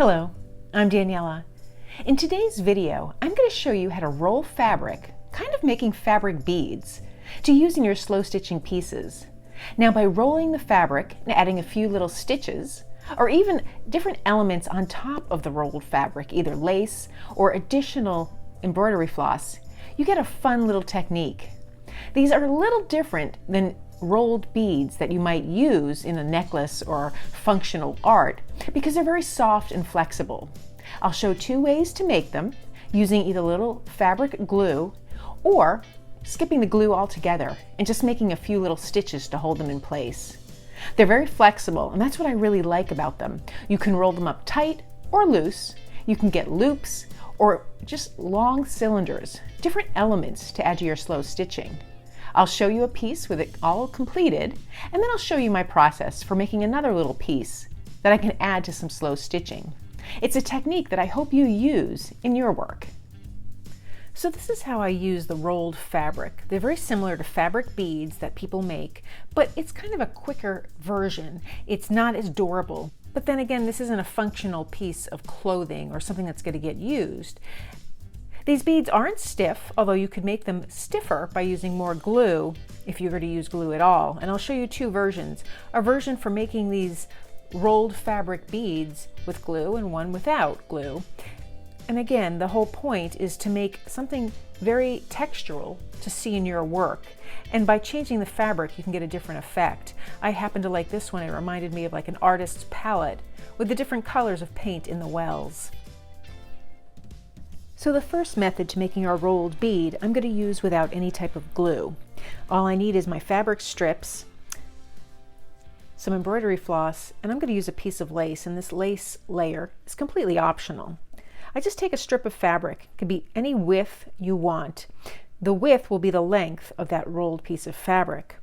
Hello, I'm Daniela. In today's video, I'm going to show you how to roll fabric, kind of making fabric beads, to use in your slow stitching pieces. Now, by rolling the fabric and adding a few little stitches, or even different elements on top of the rolled fabric, either lace or additional embroidery floss, you get a fun little technique. These are a little different than rolled beads that you might use in a necklace or functional art because they're very soft and flexible. I'll show two ways to make them, using either little fabric glue or skipping the glue altogether and just making a few little stitches to hold them in place. They're very flexible, and that's what I really like about them. You can roll them up tight or loose. You can get loops or just long cylinders, different elements to add to your slow stitching. I'll show you a piece with it all completed, and then I'll show you my process for making another little piece that I can add to some slow stitching. It's a technique that I hope you use in your work. So this is how I use the rolled fabric. They're very similar to fabric beads that people make, but it's kind of a quicker version. It's not as durable. But then again, this isn't a functional piece of clothing or something that's going to get used. These beads aren't stiff, although you could make them stiffer by using more glue if you were to use glue at all. And I'll show you two versions. A version for making these rolled fabric beads with glue and one without glue. And again, the whole point is to make something very textural to see in your work. And by changing the fabric, you can get a different effect. I happen to like this one. It reminded me of like an artist's palette with the different colors of paint in the wells. So the first method to making our rolled bead, I'm going to use without any type of glue. All I need is my fabric strips, some embroidery floss, and I'm going to use a piece of lace, and this lace layer is completely optional. I just take a strip of fabric. It can be any width you want. The width will be the length of that rolled piece of fabric.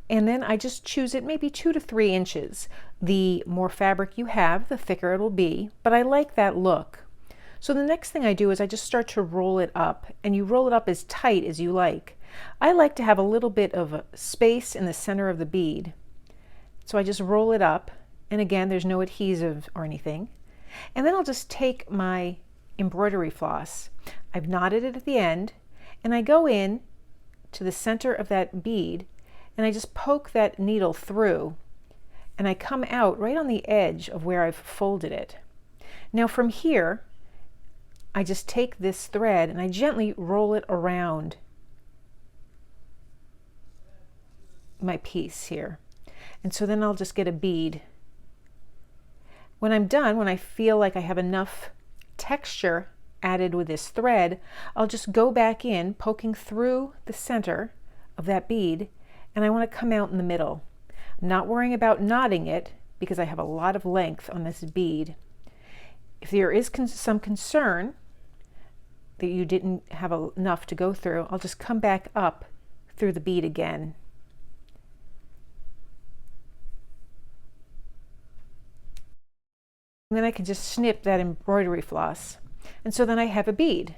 And then I just choose it maybe 2 to 3 inches. The more fabric you have, the thicker it'll be, but I like that look. So the next thing I do is I just start to roll it up, and you roll it up as tight as you like. I like to have a little bit of a space in the center of the bead. So I just roll it up, and again, there's no adhesive or anything. And then I'll just take my embroidery floss. I've knotted it at the end, and I go in to the center of that bead, and I just poke that needle through, and I come out right on the edge of where I've folded it. Now from here, I just take this thread and I gently roll it around my piece here. And so then I'll just get a bead. When I'm done, when I feel like I have enough texture added with this thread, I'll just go back in, poking through the center of that bead, and I want to come out in the middle. I'm not worrying about knotting it because I have a lot of length on this bead. If there is some concern that you didn't have enough to go through, I'll just come back up through the bead again. And then I can just snip that embroidery floss. And so then I have a bead.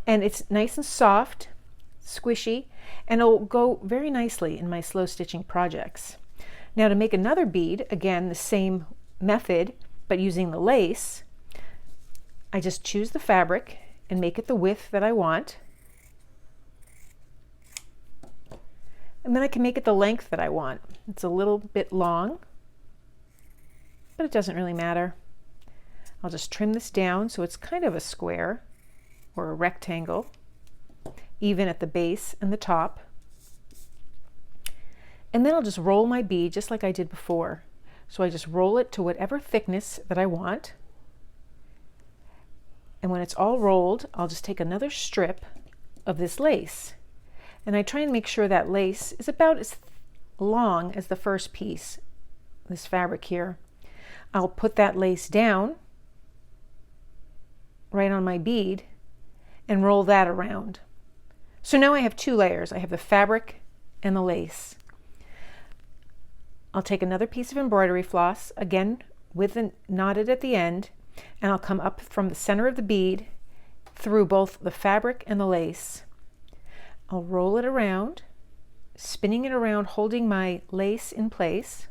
And it's nice and soft, squishy, and it'll go very nicely in my slow stitching projects. Now to make another bead, again, the same method, but using the lace, I just choose the fabric and make it the width that I want. And then I can make it the length that I want. It's a little bit long, but it doesn't really matter. I'll just trim this down so it's kind of a square or a rectangle, even at the base and the top. And then I'll just roll my bead just like I did before. So I just roll it to whatever thickness that I want. And when it's all rolled, I'll just take another strip of this lace. And I try and make sure that lace is about as long as the first piece, this fabric here. I'll put that lace down right on my bead and roll that around. So now I have 2 layers. I have the fabric and the lace. I'll take another piece of embroidery floss, again with it knotted at the end, and I'll come up from the center of the bead through both the fabric and the lace. I'll roll it around, spinning it around, holding my lace in place,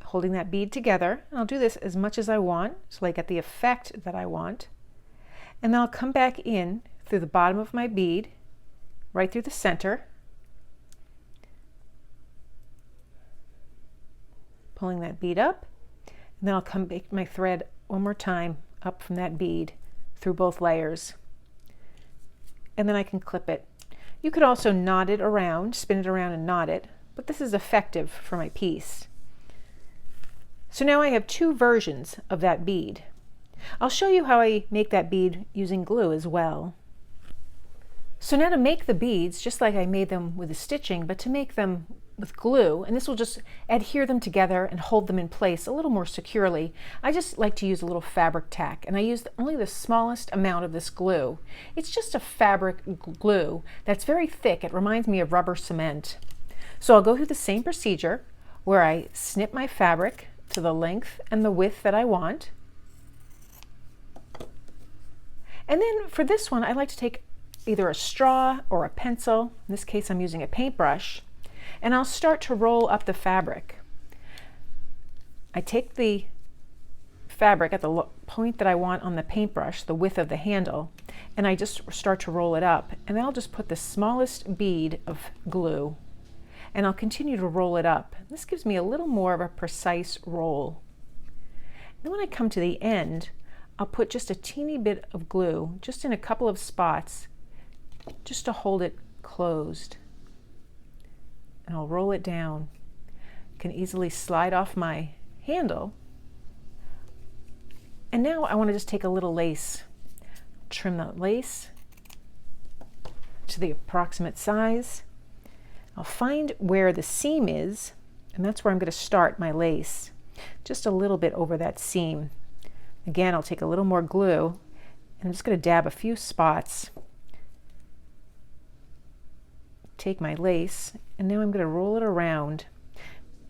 holding that bead together. I'll do this as much as I want so I get the effect that I want. And then I'll come back in through the bottom of my bead, right through the center, pulling that bead up, and then I'll come back my thread one more time up from that bead through both layers. And then I can clip it. You could also knot it around, spin it around and knot it, but this is effective for my piece. So now I have two versions of that bead. I'll show you how I make that bead using glue as well. So now to make the beads, just like I made them with the stitching, but to make them with glue, and this will just adhere them together and hold them in place a little more securely, I just like to use a little fabric tack, and I use only the smallest amount of this glue. It's just a fabric glue that's very thick. It reminds me of rubber cement. So I'll go through the same procedure where I snip my fabric to the length and the width that I want. And then for this one, I like to take either a straw or a pencil. In this case, I'm using a paintbrush. And I'll start to roll up the fabric. I take the fabric at the point that I want on the paintbrush, the width of the handle, and I just start to roll it up. And then I'll just put the smallest bead of glue, and I'll continue to roll it up. This gives me a little more of a precise roll. Then when I come to the end, I'll put just a teeny bit of glue, just in a couple of spots, just to hold it closed. And I'll roll it down. I can easily slide off my handle. And now I want to just take a little lace, trim the lace to the approximate size. I'll find where the seam is, and that's where I'm going to start my lace, just a little bit over that seam. Again, I'll take a little more glue, and I'm just going to dab a few spots. Take my lace, and now I'm going to roll it around.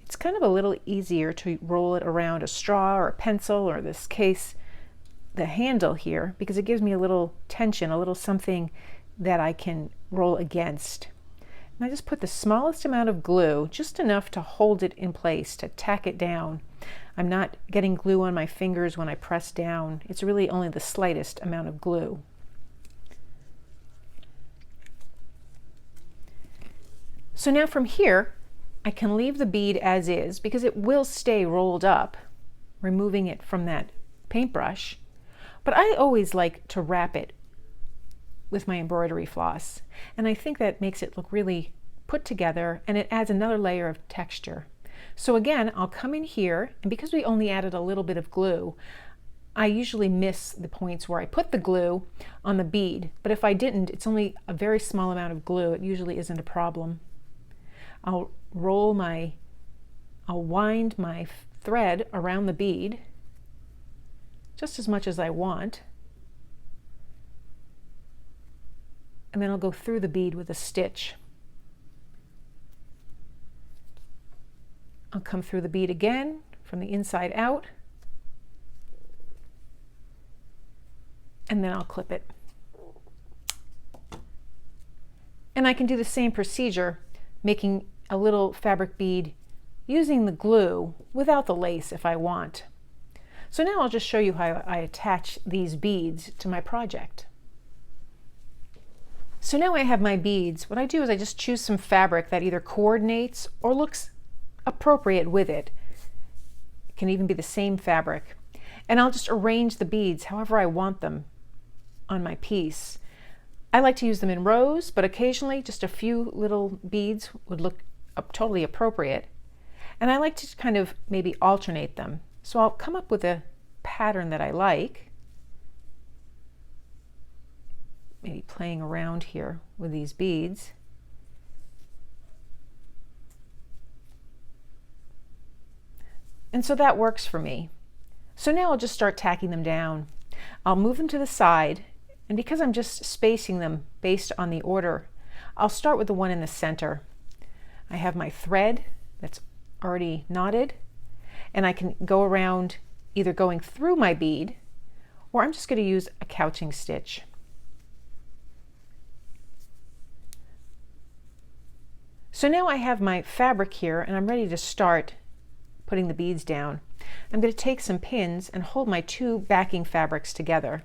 It's kind of a little easier to roll it around a straw or a pencil, or in this case, the handle here, because it gives me a little tension, a little something that I can roll against. And I just put the smallest amount of glue, just enough to hold it in place, to tack it down. I'm not getting glue on my fingers when I press down. It's really only the slightest amount of glue. So now from here, I can leave the bead as is because it will stay rolled up, removing it from that paintbrush. But I always like to wrap it with my embroidery floss, and I think that makes it look really put together, and it adds another layer of texture. So again, I'll come in here, and because we only added a little bit of glue, I usually miss the points where I put the glue on the bead, but if I didn't, it's only a very small amount of glue. It usually isn't a problem. I'll wind my thread around the bead just as much as I want, and then I'll go through the bead with a stitch. I'll come through the bead again from the inside out, and then I'll clip it. And I can do the same procedure, making a little fabric bead using the glue without the lace if I want. So now I'll just show you how I attach these beads to my project. So now I have my beads. What I do is I just choose some fabric that either coordinates or looks appropriate with it. It can even be the same fabric. And I'll just arrange the beads however I want them on my piece. I like to use them in rows, but occasionally just a few little beads would look totally appropriate. And I like to kind of maybe alternate them. So I'll come up with a pattern that I like, maybe playing around here with these beads. And so that works for me. So now I'll just start tacking them down. I'll move them to the side, and because I'm just spacing them based on the order, I'll start with the one in the center. I have my thread that's already knotted, and I can go around either going through my bead, or I'm just going to use a couching stitch. So now I have my fabric here, and I'm ready to start putting the beads down, I'm going to take some pins and hold my two backing fabrics together.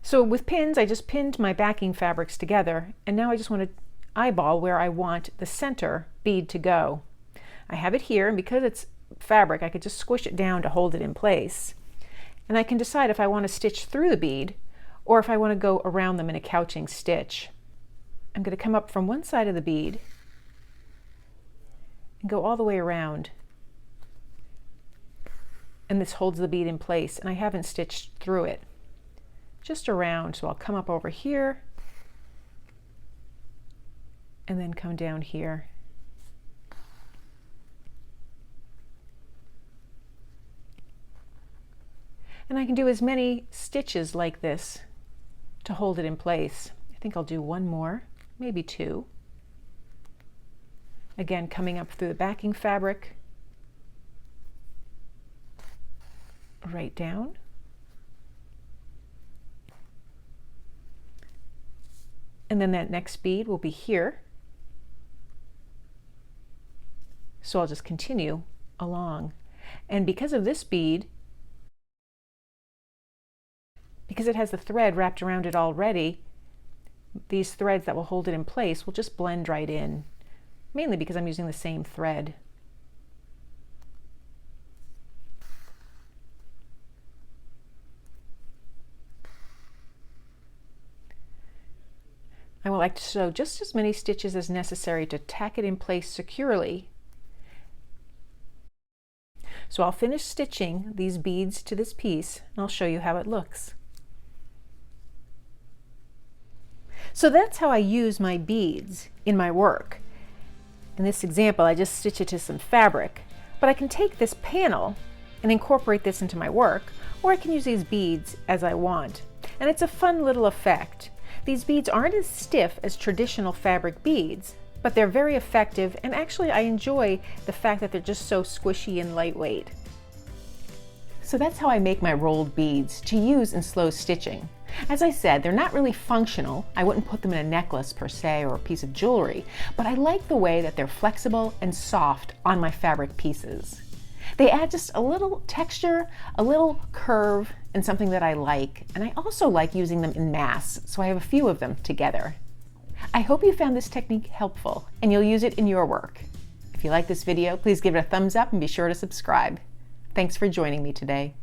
So with pins, I just pinned my backing fabrics together, and now I just want to eyeball where I want the center bead to go. I have it here, and because it's fabric, I could just squish it down to hold it in place. And I can decide if I want to stitch through the bead or if I want to go around them in a couching stitch. I'm going to come up from one side of the bead and go all the way around. And this holds the bead in place, and I haven't stitched through it. Just around, so I'll come up over here and then come down here. And I can do as many stitches like this to hold it in place. I think I'll do one more, maybe two. Again, coming up through the backing fabric, right down. And then that next bead will be here. So I'll just continue along. And because of this bead, because it has the thread wrapped around it already, these threads that will hold it in place will just blend right in, mainly because I'm using the same thread. I would like to sew just as many stitches as necessary to tack it in place securely. So I'll finish stitching these beads to this piece, and I'll show you how it looks. So that's how I use my beads in my work. In this example, I just stitch it to some fabric, but I can take this panel and incorporate this into my work, or I can use these beads as I want. And it's a fun little effect. These beads aren't as stiff as traditional fabric beads, but they're very effective, and actually I enjoy the fact that they're just so squishy and lightweight. So that's how I make my rolled beads to use in slow stitching. As I said, they're not really functional. I wouldn't put them in a necklace per se or a piece of jewelry, but I like the way that they're flexible and soft on my fabric pieces. They add just a little texture, a little curve, and something that I like. And I also like using them in mass, so I have a few of them together. I hope you found this technique helpful and you'll use it in your work. If you like this video, please give it a thumbs up and be sure to subscribe. Thanks for joining me today.